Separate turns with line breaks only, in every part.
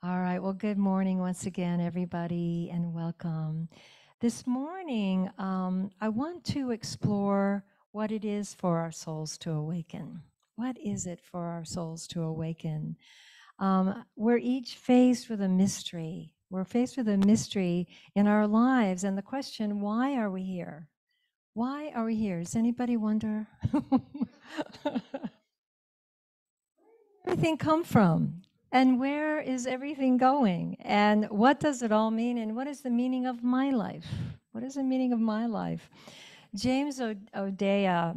All right. Well, good morning once again, everybody, and welcome. This morning, I want to explore what it is for our souls to awaken. What is it for our souls to awaken? We're each faced with a mystery. We're faced with a mystery in our lives, and the question, why are we here? Why are we here? Does anybody wonder? Everything come from? And where is everything going? And what does it all mean? And what is the meaning of my life? What is the meaning of my life? James O'Dea,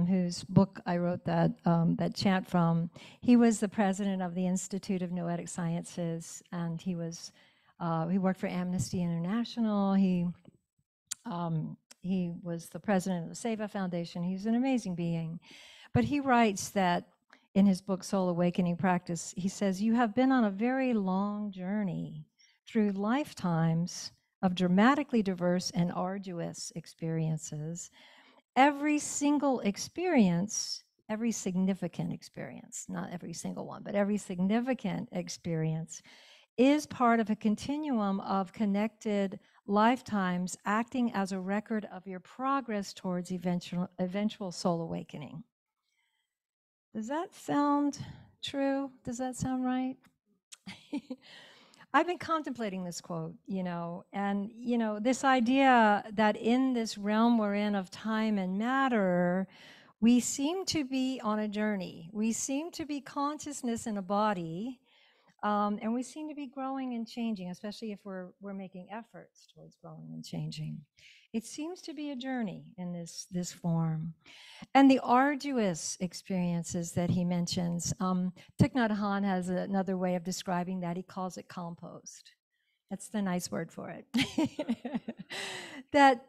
whose book I wrote that chant from, he was the president of the Institute of Noetic Sciences, and he worked for Amnesty International. He was the president of the Seva Foundation. He's an amazing being. But he writes that in his book, Soul Awakening Practice, he says, you have been on a very long journey through lifetimes of dramatically diverse and arduous experiences. Every single experience, every significant experience, not every single one, but every significant experience is part of a continuum of connected lifetimes acting as a record of your progress towards eventual soul awakening. Does that sound true? Does that sound right? I've been contemplating this quote, and, this idea that in this realm we're in of time and matter, we seem to be on a journey. We seem to be consciousness in a body, and we seem to be growing and changing, especially if we're making efforts towards growing and changing. It seems to be a journey in this form. And the arduous experiences that he mentions, Thich Nhat Hanh has another way of describing that. He calls it compost. That's the nice word for it. that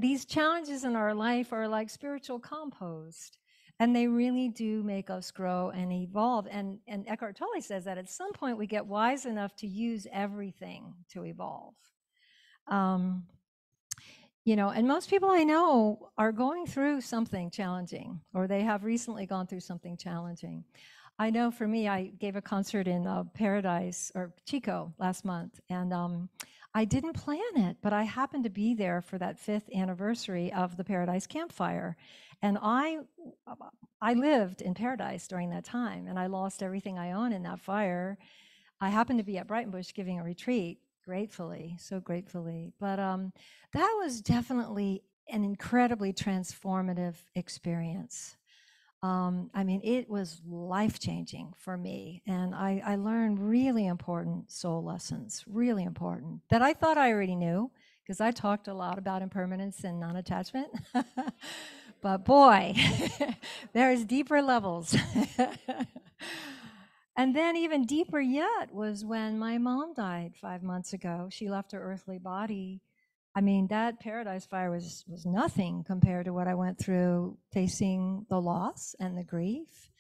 these challenges in our life are like spiritual compost. And they really do make us grow and evolve. And Eckhart Tolle says that at some point we get wise enough to use everything to evolve. And most people I know are going through something challenging, or they have recently gone through something challenging. I know for me, I gave a concert in Paradise, or Chico, last month, and I didn't plan it, but I happened to be there for that 5th anniversary of the Paradise Campfire. And I lived in Paradise during that time, and I lost everything I own in that fire. I happened to be at Brightonbush giving a retreat, gratefully, so gratefully. But that was definitely an incredibly transformative experience. It was life-changing for me, and I learned really important soul lessons, really important, that I thought I already knew, because I talked a lot about impermanence and non-attachment. But boy, there's deeper levels. And then even deeper yet was when my mom died 5 months ago. She left her earthly body. That Paradise Fire was nothing compared to what I went through facing the loss and the grief,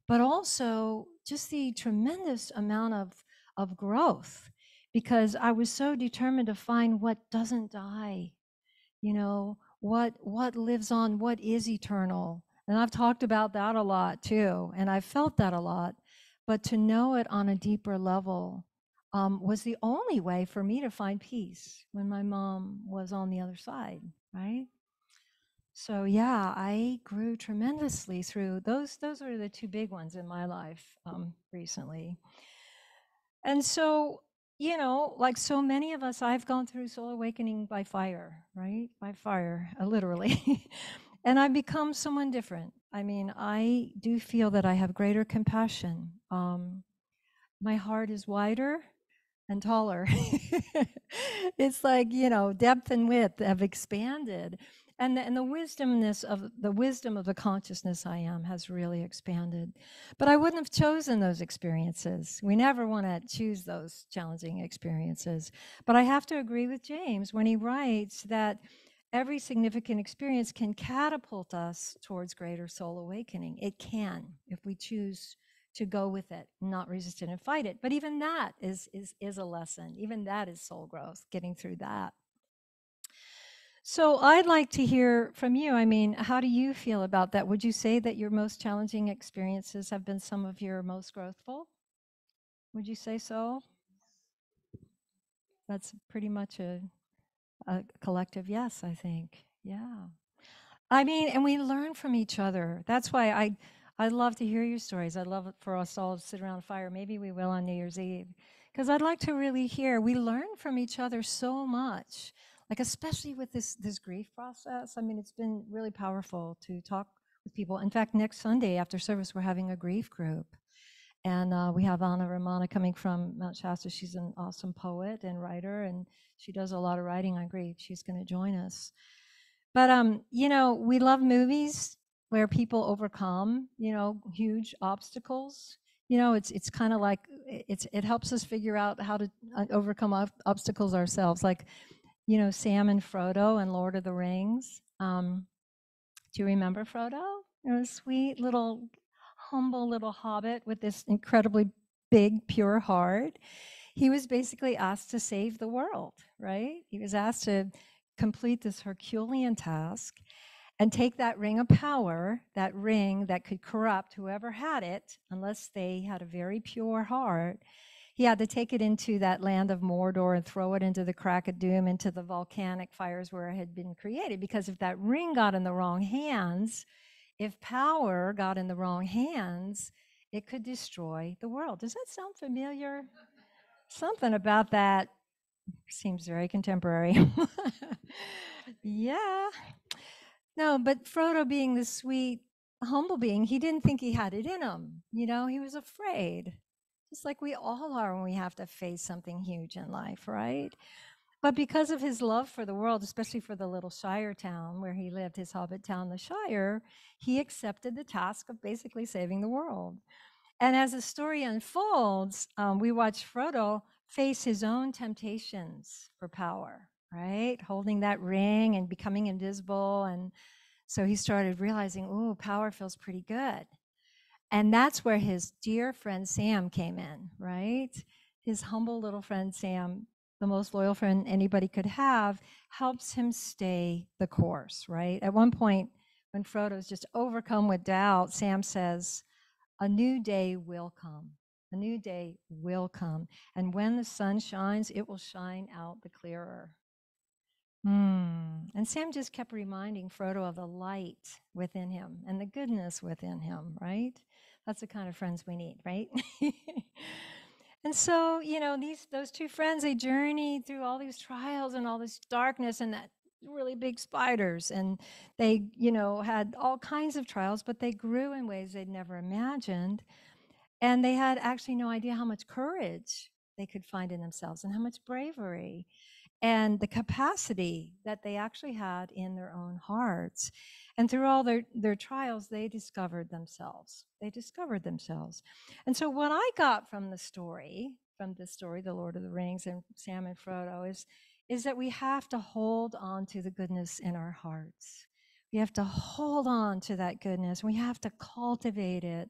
but also just the tremendous amount of growth, because I was so determined to find what doesn't die, what lives on, what is eternal. And I've talked about that a lot too, and I've felt that a lot. But to know it on a deeper level was the only way for me to find peace when my mom was on the other side, right? So yeah, I grew tremendously through those. Those are the two big ones in my life recently. And so, like so many of us, I've gone through soul awakening by fire, right? By fire, literally. And I've become someone different. I do feel that I have greater compassion. My heart is wider and taller. It's like, depth and width have expanded. And the wisdom of the consciousness I am has really expanded. But I wouldn't have chosen those experiences. We never want to choose those challenging experiences. But I have to agree with James when he writes that every significant experience can catapult us towards greater soul awakening. It can, if we choose to go with it, not resist it and fight it. But even that is a lesson. Even that is soul growth, getting through that. So I'd like to hear from you. How do you feel about that? Would you say that your most challenging experiences have been some of your most growthful? Would you say so? That's pretty much a collective yes, I think. Yeah. I mean, and we learn from each other. That's why I'd love to hear your stories. I'd love it for us all to sit around a fire. Maybe we will on New Year's Eve. Because I'd like to really hear. We learn from each other so much. Like especially with this grief process. I mean, it's been really powerful to talk with people. In fact, next Sunday after service, we're having a grief group. And we have Anna Romana coming from Mount Shasta. She's an awesome poet and writer, and she does a lot of writing on grief. She's going to join us. But you know, we love movies where people overcome, you know, huge obstacles. You know, it's kind of like it helps us figure out how to overcome obstacles ourselves. Like, you know, Sam and Frodo and Lord of the Rings. Do you remember Frodo? You know, sweet little, humble little hobbit with this incredibly big, pure heart. He was basically asked to save the world, right? He was asked to complete this Herculean task and take that ring of power, that ring that could corrupt whoever had it, unless they had a very pure heart. He had to take it into that land of Mordor and throw it into the crack of doom, into the volcanic fires where it had been created. Because if that ring got in the wrong hands, if power got in the wrong hands, it could destroy the world. Does that sound familiar? Something about that seems very contemporary. Yeah. No, but Frodo being the sweet, humble being, he didn't think he had it in him. You know, he was afraid. Just like we all are when we have to face something huge in life, right? But because of his love for the world, especially for the little Shire town where he lived, his hobbit town, the Shire, he accepted the task of basically saving the world. And as the story unfolds, we watch Frodo face his own temptations for power, right? Holding that ring and becoming invisible. And so he started realizing, ooh, power feels pretty good. And that's where his dear friend Sam came in, right? His humble little friend Sam, the most loyal friend anybody could have, helps him stay the course, right? At one point, when Frodo's just overcome with doubt, Sam says, a new day will come. A new day will come. And when the sun shines, it will shine out the clearer. And Sam just kept reminding Frodo of the light within him and the goodness within him, right? That's the kind of friends we need, right? And so, you know, those two friends, they journeyed through all these trials and all this darkness and that really big spiders. And they, you know, had all kinds of trials, but they grew in ways they'd never imagined. And they had actually no idea how much courage they could find in themselves and how much bravery and the capacity that they actually had in their own hearts. And through all their trials, they discovered themselves. They discovered themselves. And so what I got from this story, The Lord of the Rings and Sam and Frodo, is that we have to hold on to the goodness in our hearts. We have to hold on to that goodness. We have to cultivate it,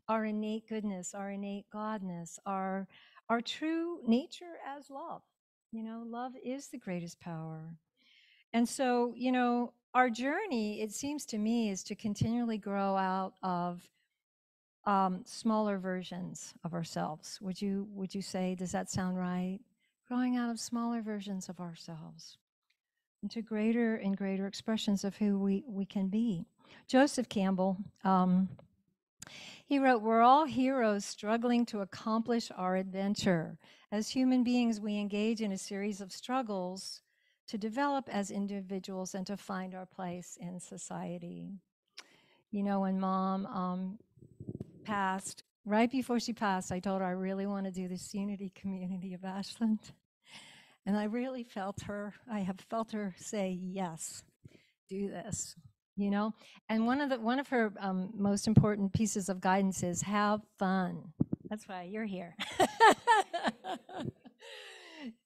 our innate goodness, our innate godness, our true nature as love. You know, love is the greatest power. And so, you know, our journey, it seems to me, is to continually grow out of smaller versions of ourselves. Would you say, does that sound right? Growing out of smaller versions of ourselves into greater and greater expressions of who we can be. Joseph Campbell, he wrote, we're all heroes struggling to accomplish our adventure. As human beings, we engage in a series of struggles to develop as individuals and to find our place in society. You know, when Mom passed, right before she passed, I told her I really want to do this unity community of Ashland. And I really I have felt her say, yes, do this, you know? And one of her most important pieces of guidance is have fun. That's why you're here.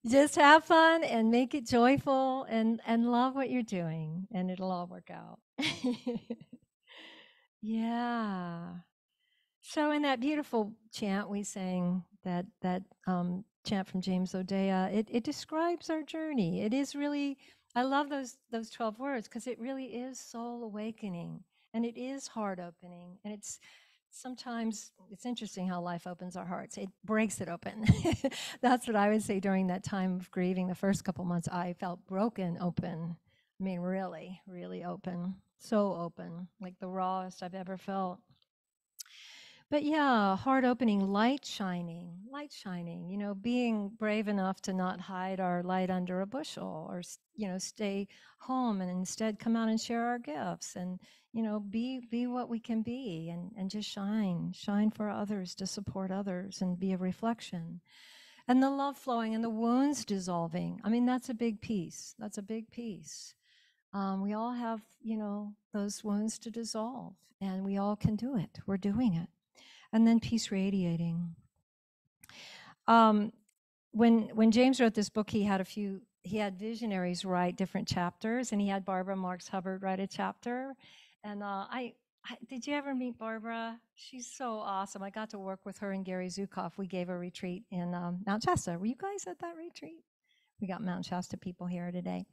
Just have fun and make it joyful and love what you're doing, and it'll all work out. Yeah. So in that beautiful chant we sang, that chant from James O'Dea, it describes our journey. It is really, I love those 12 words because it really is soul awakening and it is heart opening and it's sometimes it's interesting how life opens our hearts. It breaks it open. That's what I would say during that time of grieving. The first couple months, I felt broken open. I mean, really, really open. So open, like the rawest I've ever felt. But yeah, heart opening, light shining, being brave enough to not hide our light under a bushel or, stay home and instead come out and share our gifts and, be what we can be and just shine for others, to support others and be a reflection. And the love flowing and the wounds dissolving. I mean, that's a big piece. That's a big piece. We all have, those wounds to dissolve, and we all can do it. We're doing it. And then peace radiating. When James wrote this book, he had visionaries write different chapters, and he had Barbara Marx Hubbard write a chapter. And did you ever meet Barbara? She's so awesome. I got to work with her and Gary Zukoff. We gave a retreat in Mount Shasta. Were you guys at that retreat? We got Mount Shasta people here today.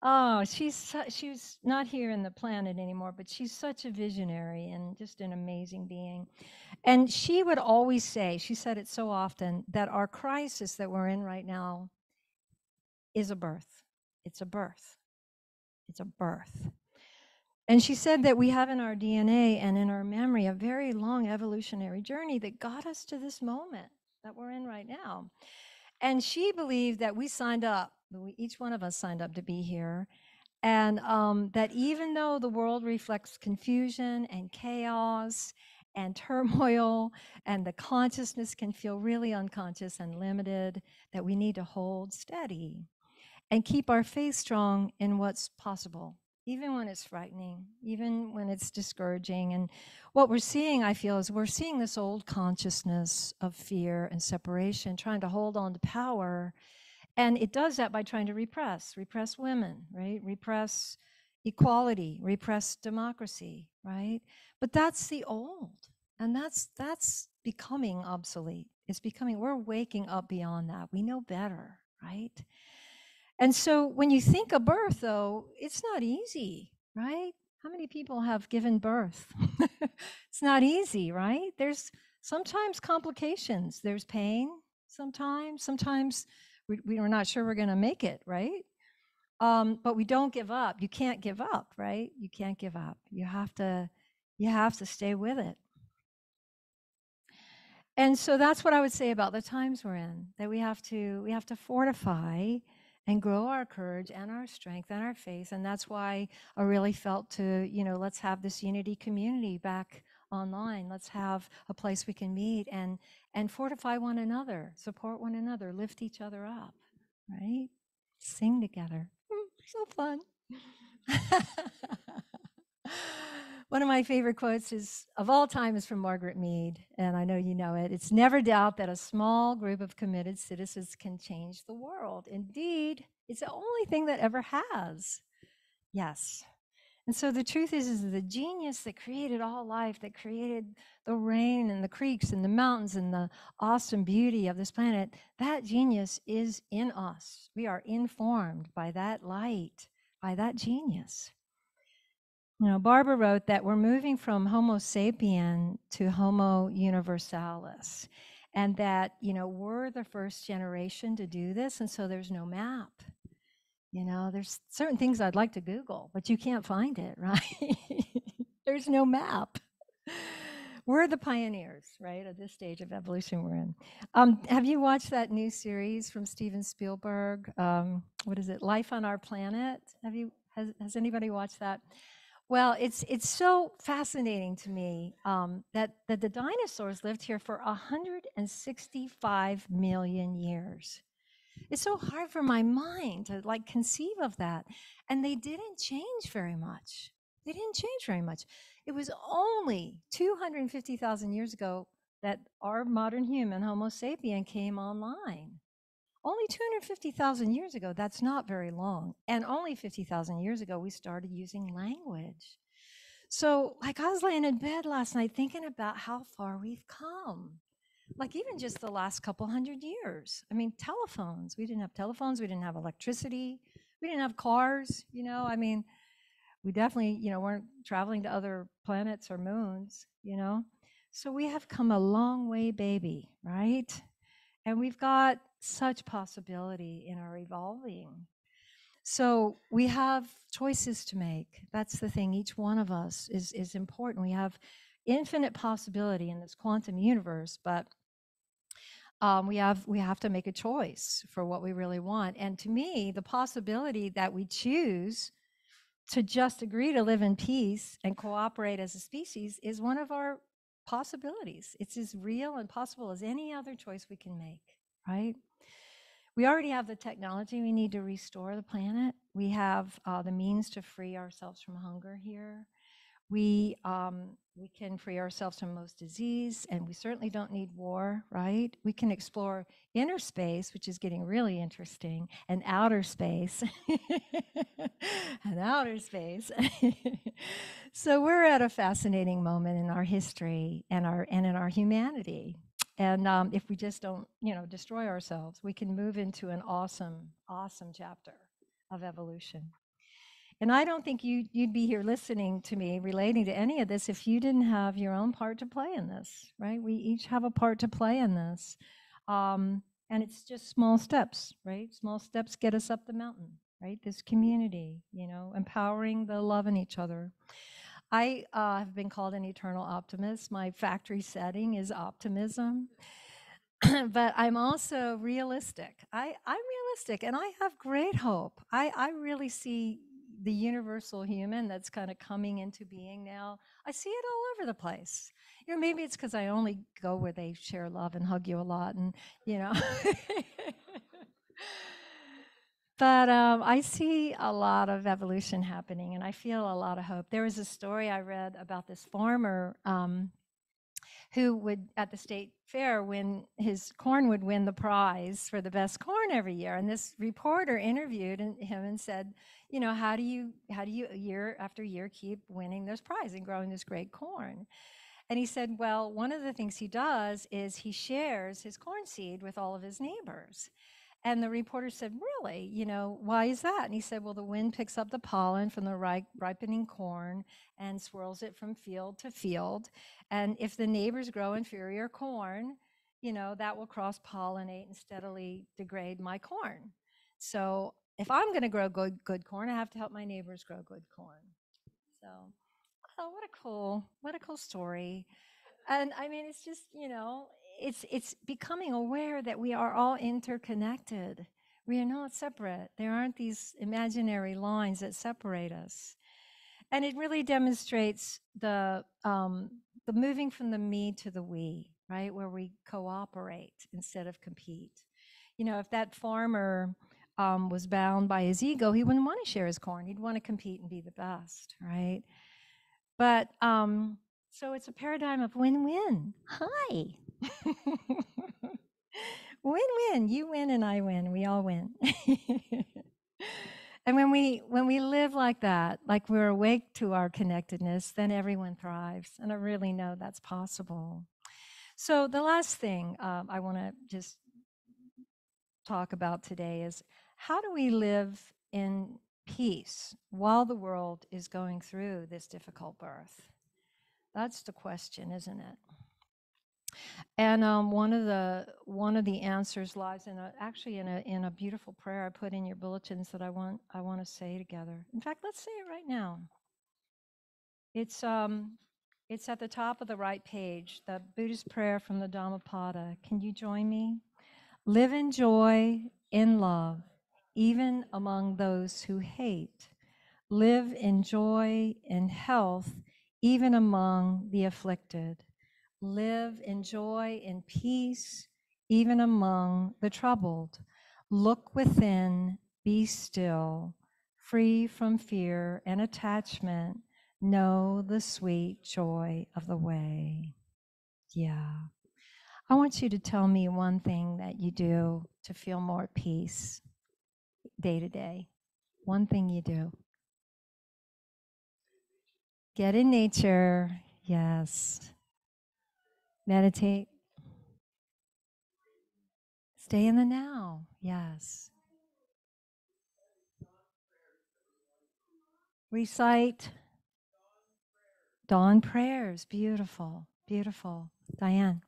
Oh, she's not here in the planet anymore, but she's such a visionary and just an amazing being. And she would always say, she said it so often, that our crisis that we're in right now is a birth. It's a birth. It's a birth. And she said that we have in our DNA and in our memory a very long evolutionary journey that got us to this moment that we're in right now. And she believed that we signed up, each one of us signed up to be here. And that even though the world reflects confusion and chaos and turmoil, and the consciousness can feel really unconscious and limited, that we need to hold steady and keep our faith strong in what's possible, even when it's frightening, even when it's discouraging. And what we're seeing, I feel, is we're seeing this old consciousness of fear and separation trying to hold on to power. And it does that by trying to repress women, right? Repress equality, repress democracy, right? But that's the old, and that's becoming obsolete. We're waking up beyond that. We know better, right? And so when you think of birth, though, it's not easy, right? How many people have given birth? It's not easy, right? There's sometimes complications. There's pain sometimes we're not sure we're going to make it, right? But we don't give up. You can't give up, right? You can't give up. You have to stay with it. And so that's what I would say about the times we're in, that we have to fortify and grow our courage and our strength and our faith. And that's why I really felt to, let's have this unity community back online. Let's have a place we can meet and fortify one another, support one another, lift each other up, right? Sing together. So fun. One of my favorite quotes of all time is from Margaret Mead, and I know you know it. It's never doubt that a small group of committed citizens can change the world. Indeed, it's the only thing that ever has. Yes. And so the truth is the genius that created all life, that created the rain and the creeks and the mountains and the awesome beauty of this planet, that genius is in us. We are informed by that light, by that genius. Barbara wrote that we're moving from Homo sapien to Homo universalis, and that, we're the first generation to do this, and so there's no map. There's certain things I'd like to Google, but you can't find it, right? There's no map. We're the pioneers, right, at this stage of evolution we're in. Have you watched that new series from Steven Spielberg? What is it, Life on Our Planet? Has anybody watched that? Well, it's so fascinating to me that the dinosaurs lived here for 165 million years. It's so hard for my mind to conceive of that. And they didn't change very much. It was only 250,000 years ago that our modern human, Homo sapien, came online. Only 250,000 years ago, that's not very long. And only 50,000 years ago, we started using language. So, I was laying in bed last night thinking about how far we've come. Even just the last couple hundred years. I mean, telephones. We didn't have telephones. We didn't have electricity. We didn't have cars. We definitely, weren't traveling to other planets or moons. So we have come a long way, baby, right? And we've got such possibility in our evolving. So we have choices to make. That's the thing. Each one of us is important. We have infinite possibility in this quantum universe, but we have to make a choice for what we really want. And to me, the possibility that we choose to just agree to live in peace and cooperate as a species is one of our possibilities. It's as real and possible as any other choice we can make, right? We already have the technology we need to restore the planet. We have the means to free ourselves from hunger here. We can free ourselves from most disease, and we certainly don't need war, right? We can explore inner space, which is getting really interesting, and outer space, and outer space. So we're at a fascinating moment in our history and in our humanity. And if we just don't, destroy ourselves, we can move into an awesome, awesome chapter of evolution. And I don't think you'd be here listening to me relating to any of this if you didn't have your own part to play in this, right? We each have a part to play in this. And it's just small steps, right? Small steps get us up the mountain, right? This community, empowering the love in each other. I have been called an eternal optimist. My factory setting is optimism. But I'm also realistic. I'm realistic and I have great hope. I really see the universal human that's kind of coming into being now. I see it all over the place. Maybe it's because I only go where they share love and hug you a lot, and you know. But I see a lot of evolution happening, and I feel a lot of hope. There was a story I read about this farmer who would, at the state fair, win his corn would win the prize for the best corn every year. And this reporter interviewed him and said, how do you year after year keep winning this prize and growing this great corn? And he said, well, one of the things he does is he shares his corn seed with all of his neighbors. And the reporter said, really, why is that? And he said, well, the wind picks up the pollen from the ripening corn and swirls it from field to field. And if the neighbors grow inferior corn, that will cross-pollinate and steadily degrade my corn. So if I'm going to grow good corn, I have to help my neighbors grow good corn. So, oh, what a cool story. And I mean, it's just, it's becoming aware that we are all interconnected. We are not separate. There aren't these imaginary lines that separate us. And it really demonstrates the moving from the me to the we, right? Where we cooperate instead of compete. If that farmer was bound by his ego, he wouldn't want to share his corn. He'd want to compete and be the best, right? But so it's a paradigm of win-win. Hi. Win-win. You win and I win. We all win. And when we live like that, like we're awake to our connectedness, then everyone thrives. And I really know that's possible. So the last thing I want to just talk about today is how do we live in peace while the world is going through this difficult birth? That's the question, isn't it? And one of the answers lies in a beautiful prayer I put in your bulletins that I want to say together. In fact, let's say it right now. It's at the top of the right page, the Buddhist prayer from the Dhammapada. Can you join me? Live in joy, in love, even among those who hate. Live in joy and health, even among the afflicted. Live in joy and peace, even among the troubled. Look within, be still, free from fear and attachment. Know the sweet joy of the way. Yeah. I want you to tell me one thing that you do to feel more at peace day to day. One thing you do. Get in nature. Yes. Meditate. Stay in the now. Yes. Recite dawn prayers. Beautiful, beautiful. Diane,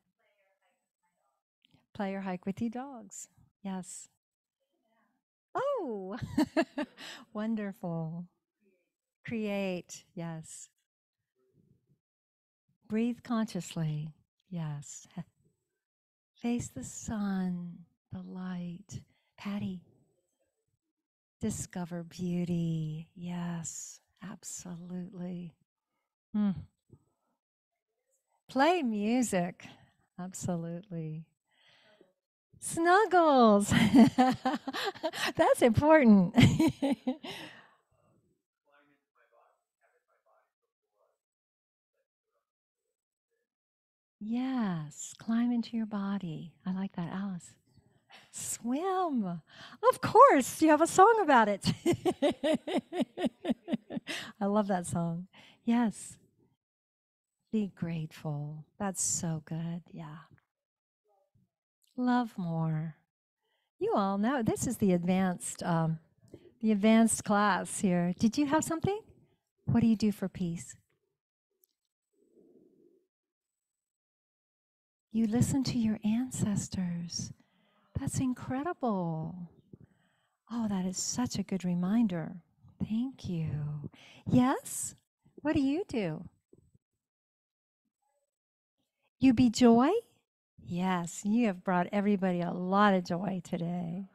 play or hike with your dogs. Yes. Oh, wonderful. Create. Yes. Breathe consciously. Yes. Face the sun, the light. Patty, discover beauty. Yes, absolutely. Mm. Play music. Absolutely. Snuggles. That's important. Yes, climb into your body. I like that, Alice. Swim. Of course, you have a song about it. I love that song. Yes, be grateful. That's so good. Yeah. Love more. You all know this is the advanced class here. Did you have something? What do you do for peace? You listen to your ancestors. That's incredible. Oh, that is such a good reminder. Thank you. Yes? What do you do? You be joy? Yes, you have brought everybody a lot of joy today.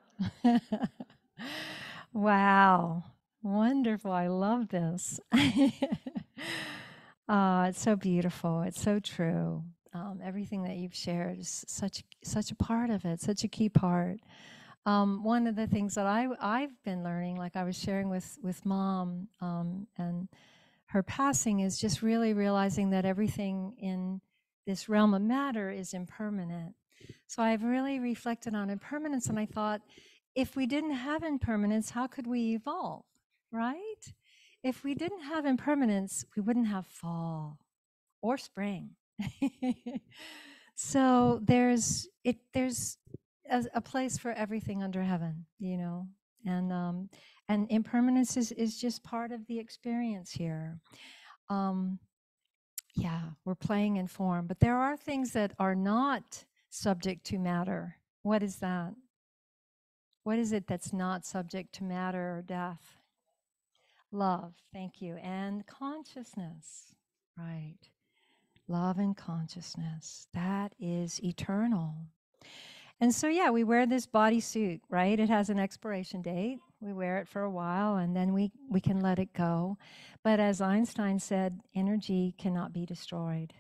Wow. Wonderful. I love this. It's so beautiful. It's so true. Everything that you've shared is such a part of it, such a key part. One of the things that I've been learning, like I was sharing with Mom, and her passing, is just really realizing that everything in this realm of matter is impermanent. So I've really reflected on impermanence, and I thought, if we didn't have impermanence, how could we evolve, right? If we didn't have impermanence, we wouldn't have fall or spring. So there's a place for everything under heaven, you know, and impermanence is just part of the experience here. Um, yeah, we're playing in form, but there are things that are not subject to matter. What is that? What is it that's not subject to matter or death? Love, thank you, and consciousness, right? Love and consciousness, that is eternal. And so, yeah, we wear this bodysuit, right? It has an expiration date. We wear it for a while and then we can let it go. But as Einstein said, energy cannot be destroyed.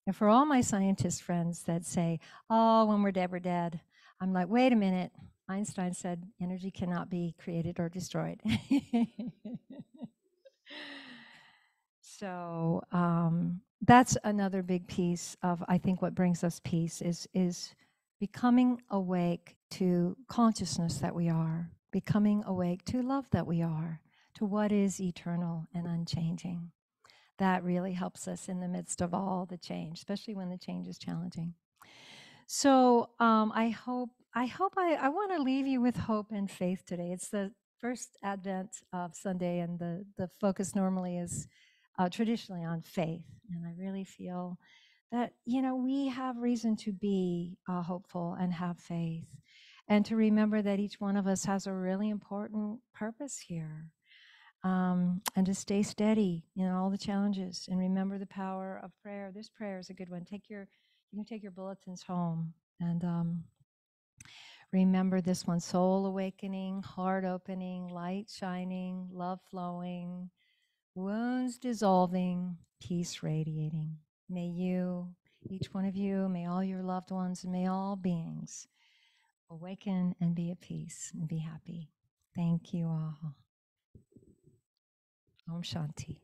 And for all my scientist friends that say, oh, when we're dead, we're dead, I'm like, wait a minute. Einstein said energy cannot be created or destroyed. So that's another big piece of, I think, what brings us peace is becoming awake to consciousness that we are, becoming awake to love that we are, to what is eternal and unchanging. That really helps us in the midst of all the change, especially when the change is challenging. So I want to leave you with hope and faith today. It's the first Advent of Sunday, and the focus normally is traditionally on faith. And I really feel that, you know, we have reason to be hopeful and have faith, and to remember that each one of us has a really important purpose here, and to stay steady in all the challenges, and remember the power of prayer. This prayer is a good one. You can take your bulletins home and remember this one: soul awakening, heart opening, light shining, love flowing, wounds dissolving, peace radiating. May you, each one of you, may all your loved ones, and may all beings awaken and be at peace and be happy. Thank you all. Om Shanti.